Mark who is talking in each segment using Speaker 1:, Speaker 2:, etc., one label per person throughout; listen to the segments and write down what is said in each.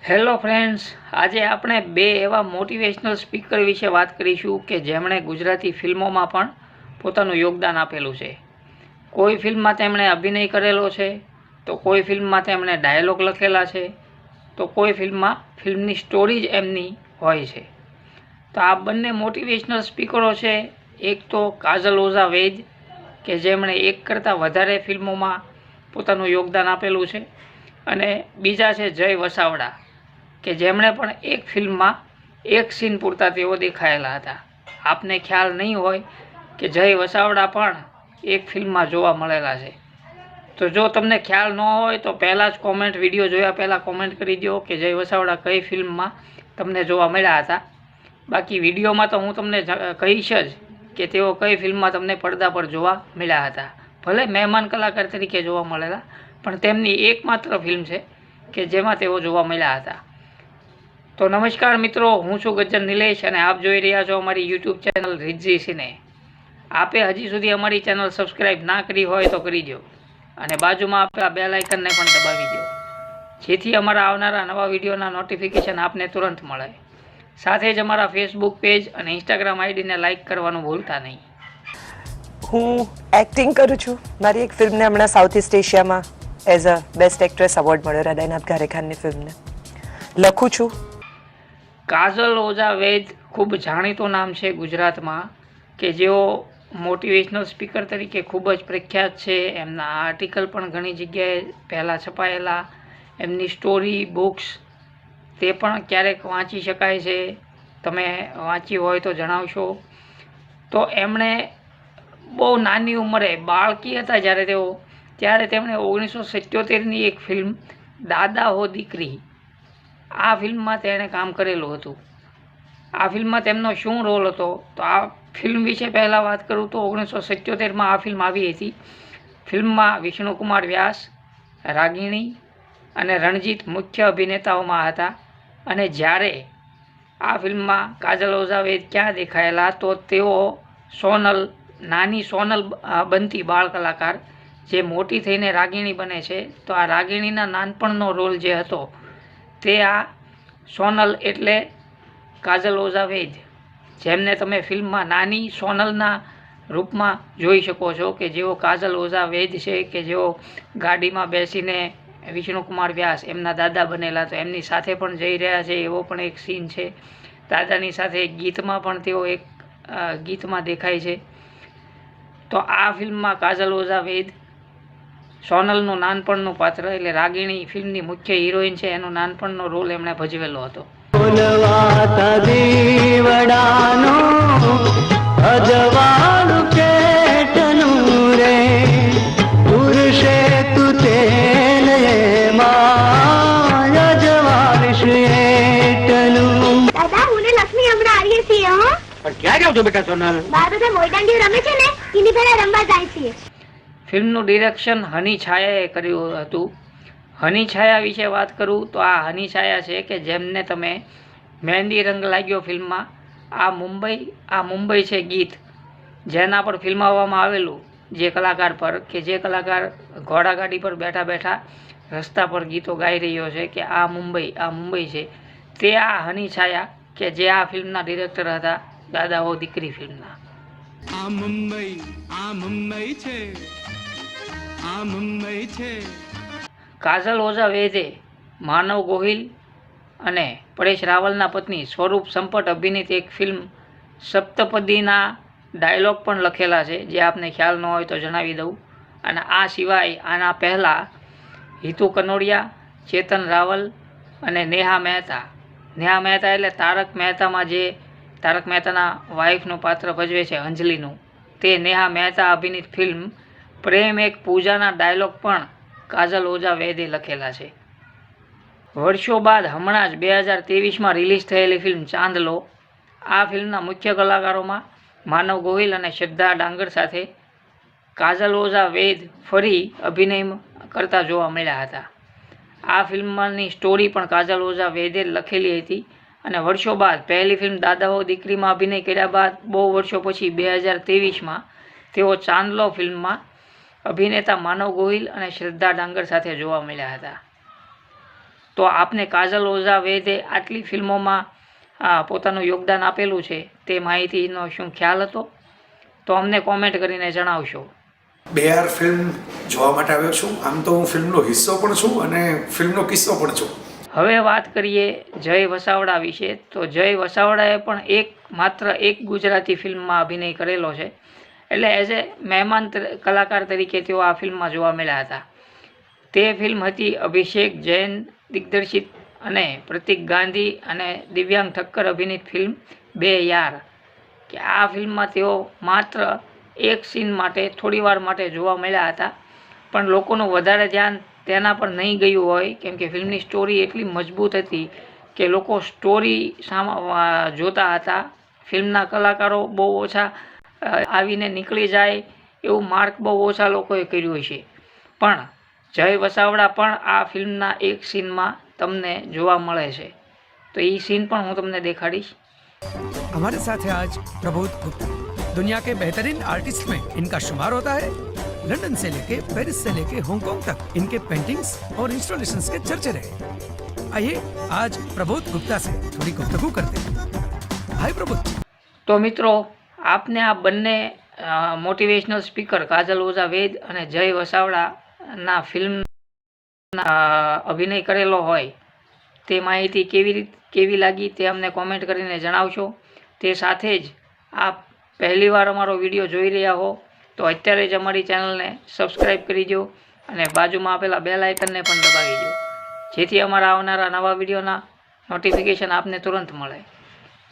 Speaker 1: Hello friends, આજે આપણે બે એવા મોટિવેશનલ સ્પીકર વિશે વાત કરીશું કે જેમણે ગુજરાતી ફિલ્મોમાં પણ પોતાનું યોગદાન આપેલું છે। કોઈ ફિલ્મમાં તેમણે અભિનય કરેલો છે, તો કોઈ ફિલ્મમાં તેમણે ડાયલોગ લખેલા છે, તો કોઈ ફિલ્મમાં ફિલ્મની સ્ટોરી જ એમની હોય છે। તો આ બંને મોટિવેશનલ સ્પીકરો છે, એક તો કાજલ ઓઝા વૈદ કે જેમણે એક કરતાં વધારે ફિલ્મોમાં પોતાનું યોગદાન આપેલું છે, અને બીજા છે જય વસાવડા કે જેમણે પણ એક ફિલ્મમાં એક સીન પૂરતા તેઓ દેખાયેલા હતા। આપને ખ્યાલ નહીં હોય કે જય વસાવડા પણ એક ફિલ્મમાં જોવા મળેલા છે। તો જો તમને ખ્યાલ ન હોય તો પહેલાં જ વિડીયો જોયા પહેલાં કોમેન્ટ કરી દો કે જય વસાવડા કઈ ફિલ્મમાં તમને જોવા મળ્યા હતા। બાકી વિડીયોમાં તો હું તમને કહીશ જ કે તેઓ કઈ ફિલ્મમાં તમને પડદા પર જોવા મળ્યા હતા। ભલે મહેમાન કલાકાર તરીકે જોવા મળેલા, પણ તેમની એકમાત્ર ફિલ્મ છે કે જેમાં તેઓ જોવા મળ્યા હતા। તો નમસ્કાર મિત્રો, હું છું ગજ્જર નિલેશ અને આપ જોઈ રહ્યા છો અમારી યુટ્યુબ ચેનલ રિઝી સિને। આપે હજી સુધી અમારી ચેનલ સબસ્ક્રાઈબ ના કરી હોય તો કરી દો, અને બાજુમાં આપેલા બેલ આઇકનને પણ દબાવી દો, જેથી અમારા આવનારા નવા વિડીયોના નોટિફિકેશન આપને તુરંત મળે। સાથે જ અમારા ફેસબુક પેજ અને ઇન્સ્ટાગ્રામ આઈડીને લાઇક કરવાનું ભૂલતા નહીં।
Speaker 2: હું એક્ટિંગ કરું છું। મારી એક ફિલ્મને હમણાં સાઉથ ઇસ્ટ એશિયામાં as a best actress award મળ્યો, હૃદયનાથ ઘારેખાનની ફિલ્મને લખું છું।
Speaker 1: કાજલ ઓઝા વૈદ ખૂબ જાણીતું નામ છે ગુજરાતમાં, કે જેઓ મોટિવેશનલ સ્પીકર તરીકે ખૂબ જ પ્રખ્યાત છે। એમના આર્ટિકલ પણ ઘણી જગ્યાએ પહેલાં છપાયેલા, એમની સ્ટોરી બુક્સ તે પણ ક્યારેક વાંચી શકાય છે। તમે વાંચી હોય તો જણાવશો। તો એમણે બહુ નાની ઉંમરે બાળકી હતા ત્યારે તેમણે 1977ની એક ફિલ્મ દાદા હો દીકરી, આ ફિલ્મમાં તેણે કામ કરેલું હતું। આ ફિલ્મમાં તેમનો શું રોલ હતો, તો આ ફિલ્મ વિશે પહેલાં વાત કરું તો 1977માં આ ફિલ્મ આવી હતી। ફિલ્મમાં વિષ્ણુકુમાર વ્યાસ, રાગિણી અને રણજીત મુખ્ય અભિનેતાઓમાં હતા। અને જ્યારે આ ફિલ્મમાં કાજલ ઓઝા વૈદ ક્યાં દેખાયેલા, તો તેઓ નાની સોનલ બનતી બાળ કલાકાર જે મોટી થઈને રાગિણી બને છે, તો આ રાગિણીના નાનપણનો રોલ જે હતો તે આ સોનલ એટલે કાજલ ઓઝા વૈદ, જેમને તમે ફિલ્મમાં નાની સોનલના રૂપમાં જોઈ શકો છો, કે જેઓ કાજલ ઓઝા વૈદ છે, કે જેઓ ગાડીમાં બેસીને વિષ્ણુકુમાર વ્યાસ એમના દાદા બનેલા, તો એમની સાથે પણ જઈ રહ્યા છે એવો પણ એક સીન છે। દાદાની સાથે એક ગીતમાં પણ તેઓ એક ગીતમાં દેખાય છે। તો આ ફિલ્મમાં કાજલ ઓઝા વૈદ સોનલનું નાનપણનું પાત્ર એટલે રાગિણી ફિલ્મની મુખ્ય હિરોઈન છે, એનો નાનપણનો રોલ એમણે ભજવેલો હતો। ફિલ્મનું ડિરેક્શન હની છાયાએ કર્યું હતું। હની છાયા વિશે વાત કરું તો આ હની છાયા છે કે જેમને તમે મહેંદી રંગ લાગ્યો ફિલ્મમાં આ મુંબઈ છે ગીત, જેના પર ફિલ્માવવામાં આવેલું, જે કલાકાર પર કે જે કલાકાર ઘોડાગાડી પર બેઠા બેઠા રસ્તા પર ગીતો ગાઈ રહ્યો છે કે આ મુંબઈ છે, તે આ હની છાયા કે જે આ ફિલ્મના ડિરેક્ટર હતા દાદા હો દીકરી ફિલ્મના।
Speaker 3: આ મુંબઈ છે।
Speaker 1: કાજલ ઓઝા વૈદે માનવ ગોહિલ અને પરેશ રાવલના પત્ની સ્વરૂપ સંપટ અભિનીત એક ફિલ્મ સપ્તપદીના ડાયલોગ પણ લખેલા છે, જે આપને ખ્યાલ ન હોય તો જણાવી દઉં। અને આ સિવાય આના પહેલાં હિતુ કનોડિયા, ચેતન રાવલ અને નેહા મહેતા એટલે તારક મહેતામાં જે તારક મહેતાના વાઇફનું પાત્ર ભજવે છે અંજલિનું, તે નેહા મહેતા અભિનીત ફિલ્મ પ્રેમ એક પૂજાના ડાયલોગ પણ કાજલ ઓઝા વૈદે લખેલા છે। વર્ષો બાદ હમણાં જ 2023માં રિલીઝ થયેલી ફિલ્મ ચાંદલો, આ ફિલ્મના મુખ્ય કલાકારોમાં માનવ ગોહિલ અને શ્રદ્ધા ડાંગર સાથે કાજલ ઓઝા વૈદ ફરી અભિનય કરતા જોવા મળ્યા હતા। આ ફિલ્મની સ્ટોરી પણ કાજલ ઓઝા વૈદે લખેલી હતી, અને વર્ષો બાદ પહેલી ફિલ્મ દાદા હો દીકરીમાં અભિનય કર્યા બાદ બહુ વર્ષો પછી 2023માં તેઓ ચાંદલો ફિલ્મમાં અભિનેતા માનવ ગોહિલ અને શ્રદ્ધા ડાંગર સાથે જોવા મળ્યા હતા। તો આપને કાજલ ઓઝા વૈદે આટલી ફિલ્મોમાં પોતાનું યોગદાન આપેલું છે તે માહિતીનો શું ખ્યાલ હતો? તો અમને કોમેન્ટ કરીને જણાવશો.
Speaker 4: BR ફિલ્મ જોવા માટે આવ્યો છું. આમ તો હું ફિલ્મનો હિસ્સો પણ છું અને ફિલ્મનો કિસ્સો પણ છું.
Speaker 1: હવે વાત કરીએ જય વસાવડા વિશે. તો જય વસાવડાએ પણ માત્ર એક ગુજરાતી ફિલ્મમાં અભિનય કરેલો છે. એટલે એઝ એ મહેમાન કલાકાર તરીકે તેઓ આ ફિલ્મમાં જોવા મળ્યા હતા. તે ફિલ્મ હતી અભિષેક જૈન દિગ્દર્શિત અને પ્રતિક ગાંધી અને દિવ્યાંગ ઠક્કર અભિનીત ફિલ્મ બે યાર. કે આ ફિલ્મમાં તેઓ માત્ર એક સીન માટે થોડી વાર માટે જોવા મળ્યા હતા, પણ લોકોનું વધારે ધ્યાન તેના પર નહીં ગયું હોય, કેમ કે ફિલ્મની સ્ટોરી એટલી મજબૂત હતી કે લોકો સ્ટોરી જોતા હતા. ફિલ્મના કલાકારો બહુ ઓછા આવીને નીકળી જાય એવું માર્ક બહુ ઓછા લોકોએ કર્યું છે. પણ જય વસાવડા પણ આ ફિલ્મના એક સીનમાં તમને જોવા મળે છે. તો એ સીન પણ હું તમને દેખાડીશ.
Speaker 5: हमारे साथ है आज प्रबोध गुप्ता। दुनिया के बेहतरीन आर्टिस्ट में इनका शुमार होता है। लंदन से लेके पेरिस से लेके हांगकांग तक इनके पेंटिंग्स और इंस्टॉलेशंस के चर्चे रहे। आइए आज प्रबोध गुप्ता से थोड़ी गुफ्तगू करते हैं। हाय प्रबोध।
Speaker 1: તો મિત્રો, આપને આ બંને મોટિવેશનલ સ્પીકર કાજલ ઓઝા વૈદ અને જય વસાવડાના ફિલ્મ અભિનય કરેલો હોય તે માહિતી કેવી લાગી તે અમને કોમેન્ટ કરીને જણાવશો. તે સાથે જ આપ પહેલીવાર અમારો વિડીયો જોઈ રહ્યા હો તો અત્યારે જ અમારી ચેનલને સબસ્ક્રાઈબ કરી દો અને બાજુમાં આપેલા બેલ આઇકનને પણ દબાવી દો, જેથી અમારા આવનારા નવા વિડીયોના નોટિફિકેશન આપને તુરંત મળે.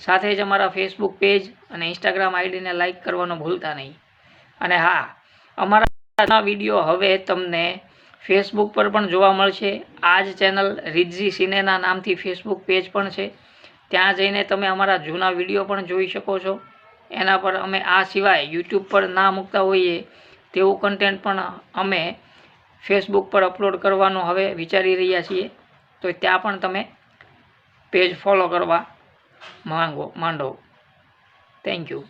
Speaker 1: સાથે જ અમારા ફેસબુક પેજ અને ઇન્સ્ટાગ્રામ આઈડીને લાઇક કરવાનું ભૂલતા નહીં. અને હા, અમારા વિડીયો હવે તમને ફેસબુક પર પણ જોવા મળશે. આ જ ચેનલ રિદ્ઝી સિનેના નામથી ફેસબુક પેજ પણ છે. ત્યાં જઈને તમે અમારા જૂના વિડીયો પણ જોઈ શકો છો. એના પર અમે આ સિવાય યુટ્યુબ પર ના મૂકતા હોઈએ તેવું કન્ટેન્ટ પણ અમે ફેસબુક પર અપલોડ કરવાનું હવે વિચારી રહ્યા છીએ. તો ત્યાં પણ તમે પેજ ફોલો કરવા માંડો. Thank you.